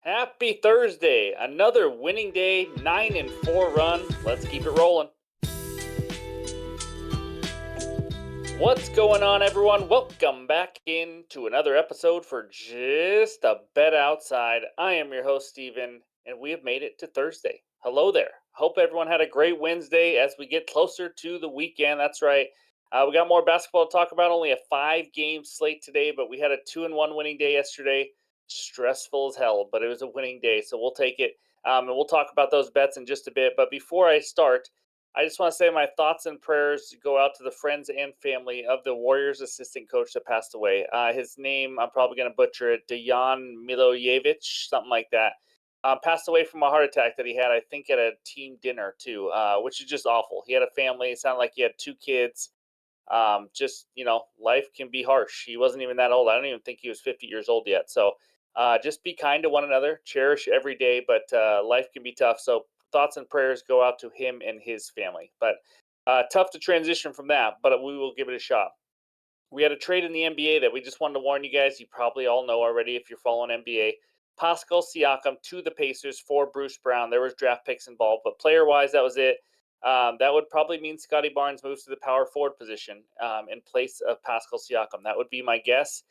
Happy Thursday. Another winning day, 9 and 4 run. Let's keep it rolling. What's going on, everyone? Welcome back into another episode for Just a Bet Outside. I am your host, Steven, and we have made it to Thursday. Hello there. Hope everyone had a great Wednesday as we get closer to the weekend. That's right. We got more basketball to talk about. Only a 5-game slate today, but we had a 2-1 winning day yesterday. Stressful as hell, but it was a winning day, so we'll take it. And we'll talk about those bets in just a bit. But before I start, I just want to say my thoughts and prayers go out to the friends and family of the Warriors assistant coach that passed away. His name, I'm probably going to butcher it, Dejan Milojevic, something like that. Passed away from a heart attack that he had, I think, at a team dinner, too, which is just awful. He had a family. It sounded like he had 2 kids. Life can be harsh. He wasn't even that old. I don't even think he was 50 years old yet. So just be kind to one another, cherish every day, but life can be tough. So thoughts and prayers go out to him and his family. But tough to transition from that, but we will give it a shot. We had a trade in the NBA that we just wanted to warn you guys. You probably all know already if you're following NBA. Pascal Siakam to the Pacers for Bruce Brown. There was draft picks involved, but player-wise, that was it. That would probably mean Scotty Barnes moves to the power forward position in place of Pascal Siakam. That would be my guess.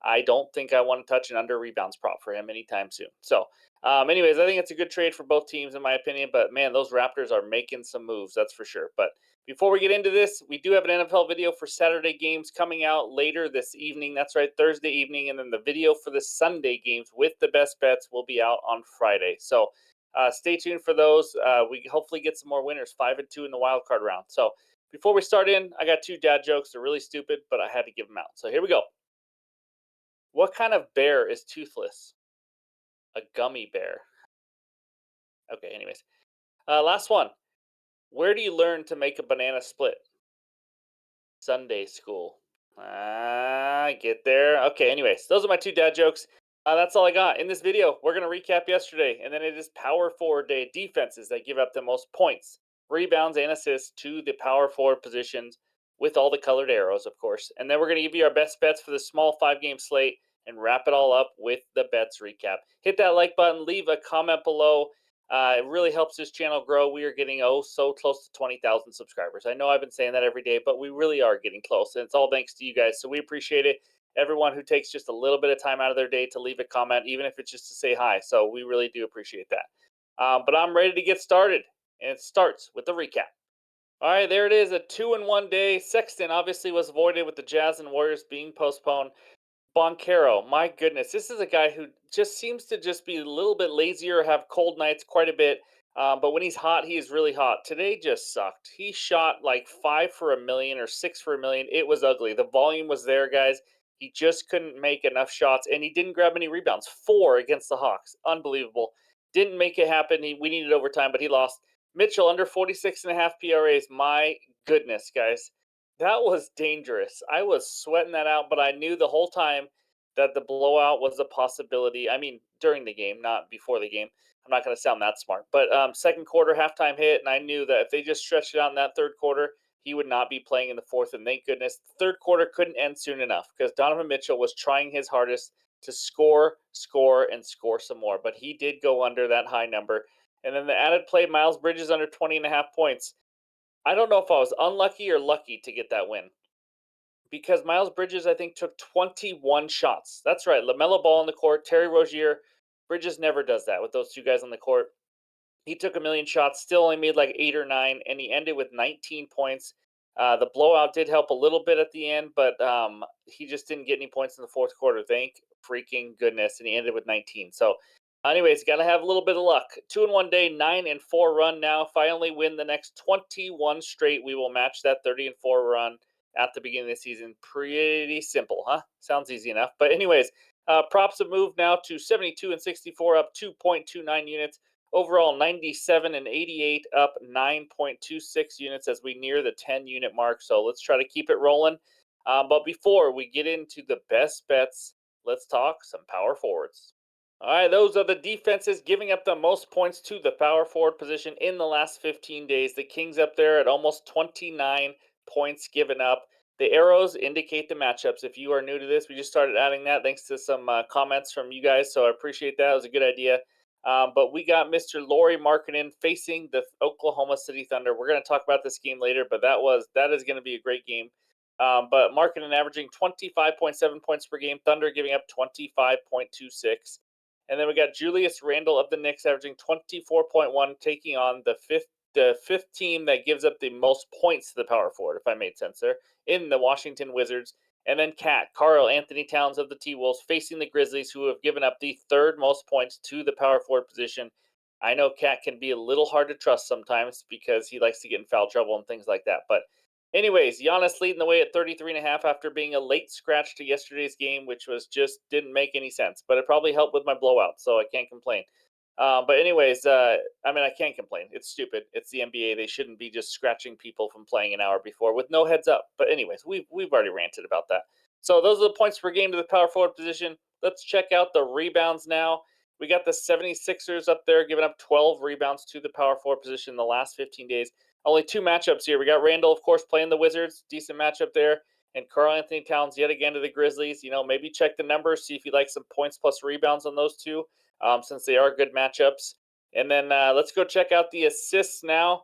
I don't think I want to touch an under rebounds prop for him anytime soon. So, anyways, I think it's a good trade for both teams, in my opinion. But man, those Raptors are making some moves, that's for sure. But before we get into this, we do have an NFL video for Saturday games coming out later this evening. That's right, Thursday evening. And then the video for the Sunday games with the best bets will be out on Friday. So, stay tuned for those. We hopefully get some more winners, 5-2 in the wild card round. So, before we start in, I got 2 dad jokes. They're really stupid, but I had to give them out. So, here we go. What kind of bear is toothless? A gummy bear. Okay, anyways. Last one. Where do you learn to make a banana split? Sunday school. Get there. Okay, anyways, those are my 2 dad jokes. That's all I got. In this video, we're going to recap yesterday, and then it is power forward day defenses that give up the most points, rebounds, and assists to the power forward positions with all the colored arrows, of course. And then we're going to give you our best bets for the small 5-game slate and wrap it all up with the bets recap. Hit that like button, leave a comment below. It really helps this channel grow. We are getting so close to 20,000 subscribers. I know I've been saying that every day, but we really are getting close, and it's all thanks to you guys. So we appreciate it. Everyone who takes just a little bit of time out of their day to leave a comment, even if it's just to say hi. So we really do appreciate that. But I'm ready to get started, and it starts with the recap. All right, there it is, a 2-1 day. Sexton obviously was avoided with the Jazz and Warriors being postponed. Boncaro, my goodness, this is a guy who just seems to just be a little bit lazier, have cold nights quite a bit. But when he's hot, he is really hot. Today just sucked. He shot like 5 for a million or 6 for a million. It was ugly. The volume was there, guys. He just couldn't make enough shots, and he didn't grab any rebounds. 4 against the Hawks. Unbelievable. Didn't make it happen. We needed overtime, but he lost. Mitchell, under 46.5 PRAs. My goodness, guys. That was dangerous. I was sweating that out, but I knew the whole time that the blowout was a possibility. I mean, during the game, not before the game. I'm not going to sound that smart. But second quarter, halftime hit, and I knew that if they just stretched it out in that third quarter, he would not be playing in the fourth. And thank goodness, the third quarter couldn't end soon enough because Donovan Mitchell was trying his hardest to score, and score some more. But he did go under that high number. And then the added play, Miles Bridges under 20.5 points. I don't know if I was unlucky or lucky to get that win because Miles Bridges, I think, took 21 shots. That's right. LaMelo Ball on the court, Terry Rozier. Bridges never does that with those 2 guys on the court. He took a million shots, still only made like 8 or 9, and he ended with 19 points. The blowout did help a little bit at the end, but he just didn't get any points in the fourth quarter. Thank freaking goodness, and he ended with 19. So, anyways, got to have a little bit of luck. 2-1 day, 9-4 run now. If I only win the next 21 straight, we will match that 30-4 run at the beginning of the season. Pretty simple, huh? Sounds easy enough. But anyways, props have moved now to 72-64, up 2.29 units. Overall, 97 and 88, up 9.26 units as we near the 10-unit mark. So let's try to keep it rolling. But before we get into the best bets, let's talk some power forwards. All right, those are the defenses giving up the most points to the power forward position in the last 15 days. The Kings up there at almost 29 points given up. The arrows indicate the matchups. If you are new to this, we just started adding that thanks to some comments from you guys, so I appreciate that. It was a good idea. But we got Mr. Laurie Markkinen facing the Oklahoma City Thunder. We're going to talk about this game later, but that is going to be a great game. But Markkinen averaging 25.7 points per game. Thunder giving up 25.26. And then we got Julius Randle of the Knicks averaging 24.1, taking on the fifth team that gives up the most points to the power forward, if I made sense there, in the Washington Wizards. And then Carl Anthony Towns of the T-Wolves facing the Grizzlies, who have given up the third most points to the power forward position. I know Cat can be a little hard to trust sometimes because he likes to get in foul trouble and things like that. But anyways, Giannis leading the way at 33.5 after being a late scratch to yesterday's game, which was just didn't make any sense. But it probably helped with my blowout, so I can't complain. But anyways, I mean, I can't complain. It's stupid. It's the NBA. They shouldn't be just scratching people from playing an hour before with no heads up. But anyways, we've already ranted about that. So those are the points per game to the power forward position. Let's check out the rebounds now. We got the 76ers up there giving up 12 rebounds to the power forward position in the last 15 days. Only two matchups here. We got Randall, of course, playing the Wizards. Decent matchup there. And Karl Anthony Towns yet again to the Grizzlies. Maybe check the numbers, see if you like some points plus rebounds on those two, since they are good matchups. And then let's go check out the assists now.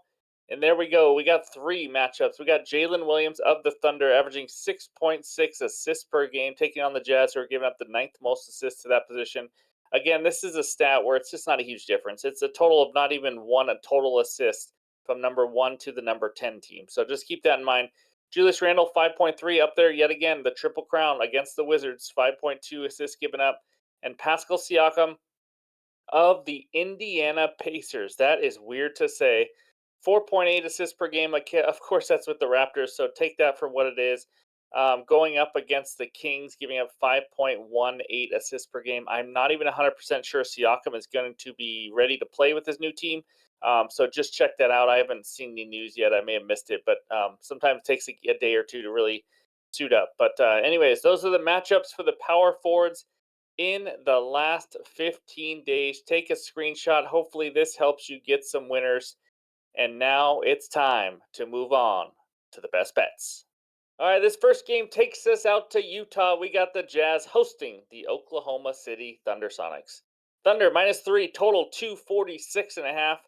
And there we go. We got three matchups. We got Jalen Williams of the Thunder averaging 6.6 assists per game, taking on the Jazz, who are giving up the ninth most assists to that position. Again, this is a stat where it's just not a huge difference. It's a total of not even a total assist from number 1 to the number 10 team. So just keep that in mind. Julius Randle, 5.3 up there yet again, the triple crown against the Wizards, 5.2 assists given up. And Pascal Siakam of the Indiana Pacers. That is weird to say. 4.8 assists per game. Of course, that's with the Raptors, so take that for what it is. Going up against the Kings, giving up 5.18 assists per game. I'm not even 100% sure Siakam is going to be ready to play with his new team. So just check that out. I haven't seen the news yet. I may have missed it, but sometimes it takes a day or two to really suit up. But anyways, those are the matchups for the power forwards in the last 15 days. Take a screenshot. Hopefully, this helps you get some winners. And now it's time to move on to the best bets. All right, this first game takes us out to Utah. We got the Jazz hosting the Oklahoma City Thunder Sonics. Thunder -3, total 246.5.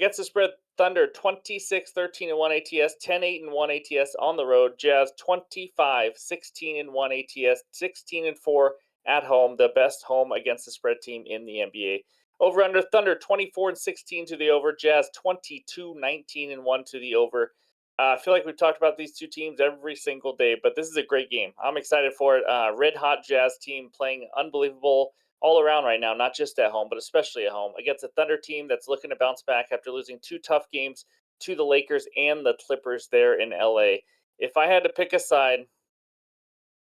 Gets the spread. Thunder 26-13-1 ATS, 10-8-1 ATS on the road. Jazz 25-16-1 ATS, 16-4 at home. The best home against the spread team in the NBA. Over under Thunder 24-16 to the over. Jazz 22-19-1 to the over. I feel like we've talked about these two teams every single day, but this is a great game. I'm excited for it. Red hot Jazz team playing unbelievable all around right now, not just at home, but especially at home, against a Thunder team that's looking to bounce back after losing two tough games to the Lakers and the Clippers there in LA. If I had to pick a side,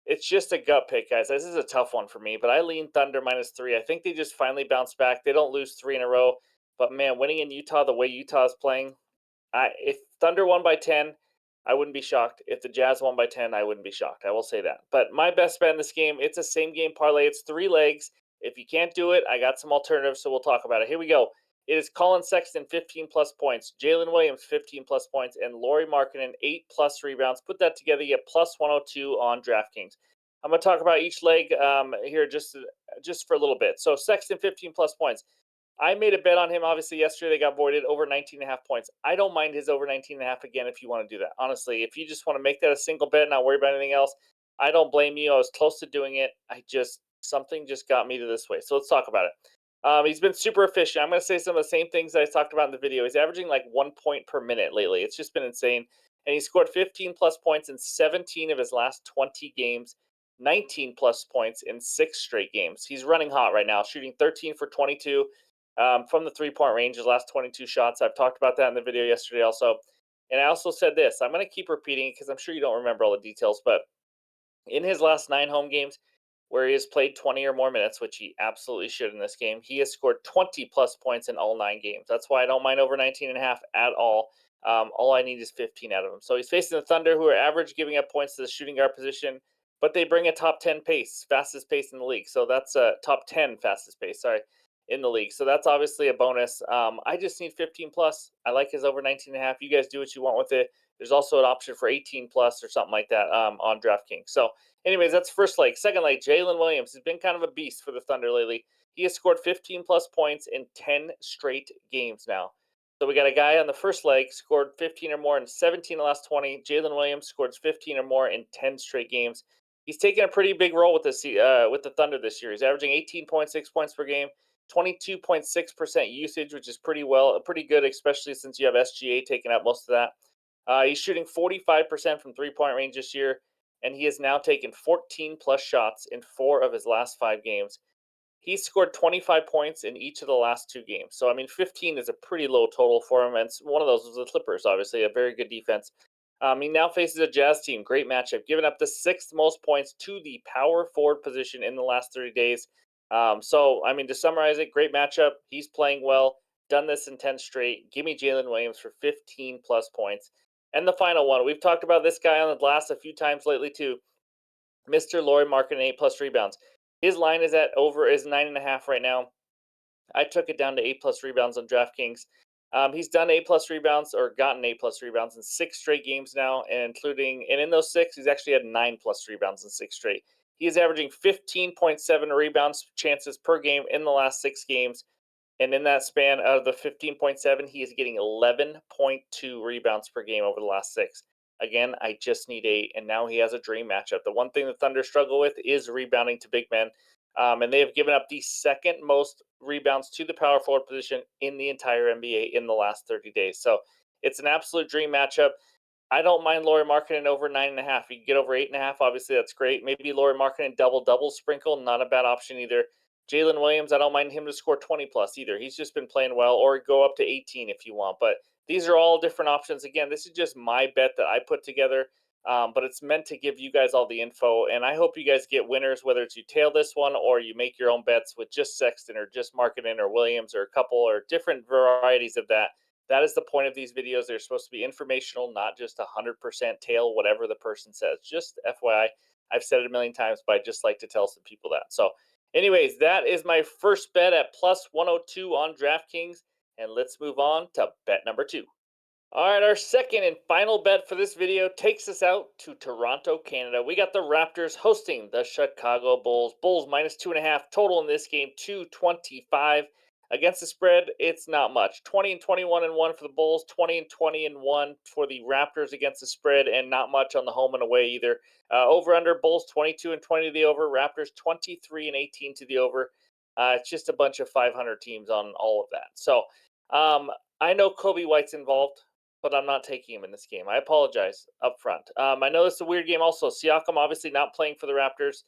it's just a gut pick, guys. This is a tough one for me, but I lean Thunder -3. I think they just finally bounce back. They don't lose three in a row, but man, winning in Utah the way Utah is playing, if Thunder won by 10, I wouldn't be shocked. If the Jazz won by 10, I wouldn't be shocked. I will say that. But my best bet in this game, it's a same game parlay. It's 3 legs. If you can't do it, I got some alternatives, so we'll talk about it. Here we go. It is Colin Sexton, 15 plus points, Jalen Williams, 15 plus points, and Laurie Markkinen, 8 plus rebounds. Put that together, you get plus 102 on DraftKings. I'm going to talk about each leg here just for a little bit. So Sexton, 15 plus points. I made a bet on him, obviously, yesterday. They got voided over 19.5 points. I don't mind his over 19.5 again if you want to do that. Honestly, if you just want to make that a single bet and not worry about anything else, I don't blame you. I was close to doing it. Something just got me to this way. So let's talk about it. He's been super efficient. I'm going to say some of the same things I talked about in the video. He's averaging like 1 point per minute lately. It's just been insane. And he scored 15 plus points in 17 of his last 20 games, 19 plus points in 6 straight games. He's running hot right now, shooting 13 for 22 from the 3-point range, his last 22 shots. I've talked about that in the video yesterday also. And I also said this. I'm going to keep repeating it because I'm sure you don't remember all the details. But in his last 9 home games, where he has played 20 or more minutes, which he absolutely should in this game, he has scored 20 plus points in all 9 games. That's why I don't mind over 19.5 at all. All I need is 15 out of him. So he's facing the Thunder, who are average giving up points to the shooting guard position, but they bring a top 10 pace, fastest pace in the league. So that's a top 10 fastest pace, in the league. So that's obviously a bonus. I just need 15 plus. I like his over 19.5. You guys do what you want with it. There's also an option for 18 plus or something like that on DraftKings. So, anyways, that's first leg. Second leg, Jalen Williams has been kind of a beast for the Thunder lately. He has scored 15 plus points in 10 straight games now. So we got a guy on the first leg scored 15 or more in 17 of the last 20. Jalen Williams scored 15 or more in 10 straight games. He's taken a pretty big role with the Thunder this year. He's averaging 18.6 points per game, 22.6% usage, which is pretty good, especially since you have SGA taking up most of that. He's shooting 45% from 3-point range this year, and he has now taken 14 plus shots in 4 of his last 5 games. He's scored 25 points in each of the last 2 games. So, I mean, 15 is a pretty low total for him. And one of those was the Clippers, obviously, a very good defense. He now faces a Jazz team. Great matchup. Given up the 6th most points to the power forward position in the last 30 days. So, I mean, to summarize it, great matchup. He's playing well. Done this in 10 straight. Give me Jalen Williams for 15 plus points. And the final one, we've talked about this guy on the glass a few times lately, too. Mr. Lauri Markkanen, 8 plus rebounds. His line is 9.5 right now. I took it down to 8 plus rebounds on DraftKings. He's done 8 plus rebounds or gotten 8 plus rebounds in 6 straight games now, and in those 6, he's actually had 9 plus rebounds in 6 straight. He is averaging 15.7 rebounds chances per game in the last 6 games. And in that span of the 15.7, he is getting 11.2 rebounds per game over the last 6. Again, I just need 8, and now he has a dream matchup. The one thing the Thunder struggle with is rebounding to big men, and they have given up the 2nd most rebounds to the power forward position in the entire NBA in the last 30 days. So it's an absolute dream matchup. I don't mind Lauri Markkanen over 9.5. You can get over 8.5. Obviously, that's great. Maybe Lauri Markkanen double sprinkle, not a bad option either. Jalen Williams, I don't mind him to score 20 plus either. He's just been playing well, or go up to 18 if you want. But these are all different options. Again, this is just my bet that I put together, but it's meant to give you guys all the info. And I hope you guys get winners, whether it's you tail this one or you make your own bets with just Sexton or just Markkanen or Williams or a couple or different varieties of that. That is the point of these videos. They're supposed to be informational, not just 100% tail whatever the person says. Just FYI, I've said it a million times, but I just like to tell some people that. So, anyways, that is my first bet at plus 102 on DraftKings. And let's move on to bet number 2. All right, our second and final bet for this video takes us out to Toronto, Canada. We got the Raptors hosting the Chicago Bulls. Bulls minus 2.5 total in this game, 225. Against the spread, it's not much. 20 and 21 and 1 for the Bulls, 20 and 20 and 1 for the Raptors against the spread, and not much on the home and away either. Over under Bulls 22 and 20 to the over, Raptors 23 and 18 to the over. It's just a bunch of 500 teams on all of that. So I know Kobe White's involved, but I'm not taking him in this game. I apologize up front. I know it's a weird game also. Siakam obviously not playing for the Raptors,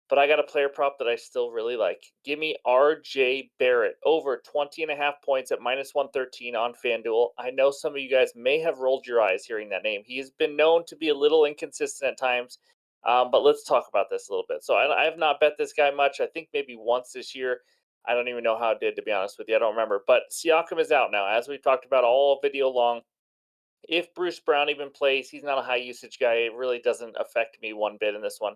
but I got a player prop that I still really like. Give me RJ Barrett over 20.5 points at minus 113 on FanDuel. I know some of you guys may have rolled your eyes hearing that name. He has been known to be a little inconsistent at times, but let's talk about this a little bit. So I have not bet this guy much. I think maybe once this year. I don't even know how it did, to be honest with you. I don't remember. But Siakam is out now, as we've talked about all video long. If Bruce Brown even plays, he's not a high usage guy. It really doesn't affect me one bit in this one.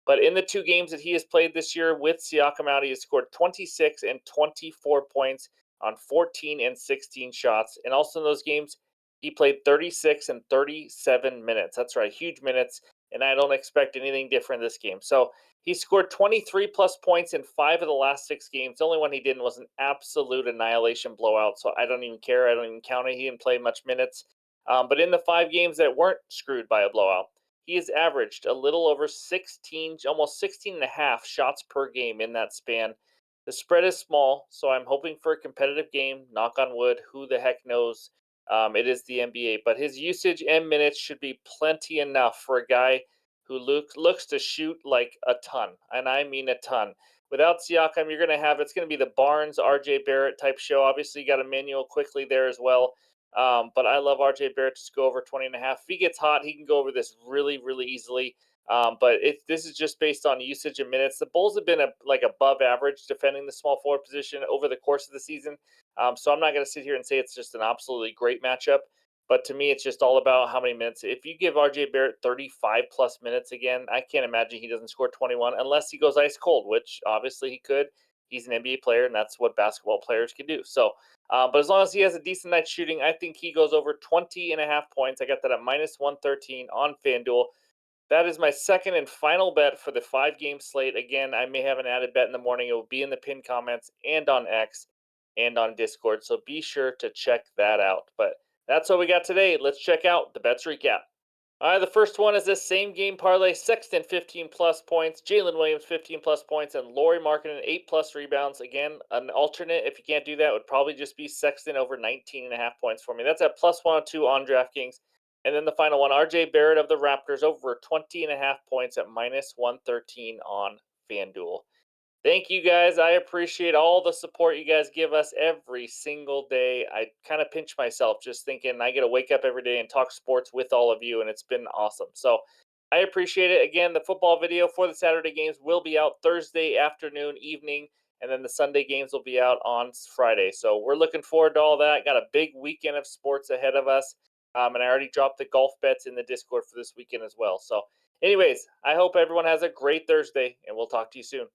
But in the 2 games that he has played this year with Siakam out, he has scored 26 and 24 points on 14 and 16 shots. And also in those games, he played 36 and 37 minutes. That's right, huge minutes. And I don't expect anything different this game. So he scored 23 plus points in 5 of the last 6 games. The only one he didn't was an absolute annihilation blowout. So I don't even care. I don't even count it. He didn't play much minutes. But in the 5 games that weren't screwed by a blowout, he has averaged a little over 16, almost 16 and a half shots per game in that span. The spread is small, so I'm hoping for a competitive game. Knock on wood, who the heck knows? It is the NBA, but his usage and minutes should be plenty enough for a guy who looks to shoot like a ton, and I mean a ton. Without Siakam, it's going to be the Barnes, RJ Barrett type show. Obviously, you got Emmanuel quickly there as well. But I love RJ Barrett to go over 20.5. If he gets hot, he can go over this really, really easily. But this is just based on usage and minutes. The Bulls have been above average defending the small forward position over the course of the season. So I'm not going to sit here and say it's just an absolutely great matchup. But to me, it's just all about how many minutes. If you give RJ Barrett 35 plus minutes again, I can't imagine he doesn't score 21 unless he goes ice cold, which obviously he could. he's an NBA player, and that's what basketball players can do. So, but as long as he has a decent night shooting, I think he goes over 20.5 points. I got that at minus 113 on FanDuel. That is my second and final bet for the 5 game slate. Again, I may have an added bet in the morning. It will be in the pinned comments and on X and on Discord. So be sure to check that out. But that's what we got today. Let's check out the bets recap. All right, the first one is this same game parlay. Sexton 15 plus points, Jalen Williams 15 plus points, and Laurie Markkinen 8 plus rebounds. Again, an alternate, if you can't do that, would probably just be Sexton over 19.5 points for me. That's at plus 102 on DraftKings. And then the final one, RJ Barrett of the Raptors over 20.5 points at minus 113 on FanDuel. Thank you guys. I appreciate all the support you guys give us every single day. I kind of pinch myself just thinking I get to wake up every day and talk sports with all of you, and it's been awesome. So I appreciate it. Again, the football video for the Saturday games will be out Thursday afternoon, evening, and then the Sunday games will be out on Friday. So we're looking forward to all that. Got a big weekend of sports ahead of us. And I already dropped the golf bets in the Discord for this weekend as well. So, anyways, I hope everyone has a great Thursday, and we'll talk to you soon.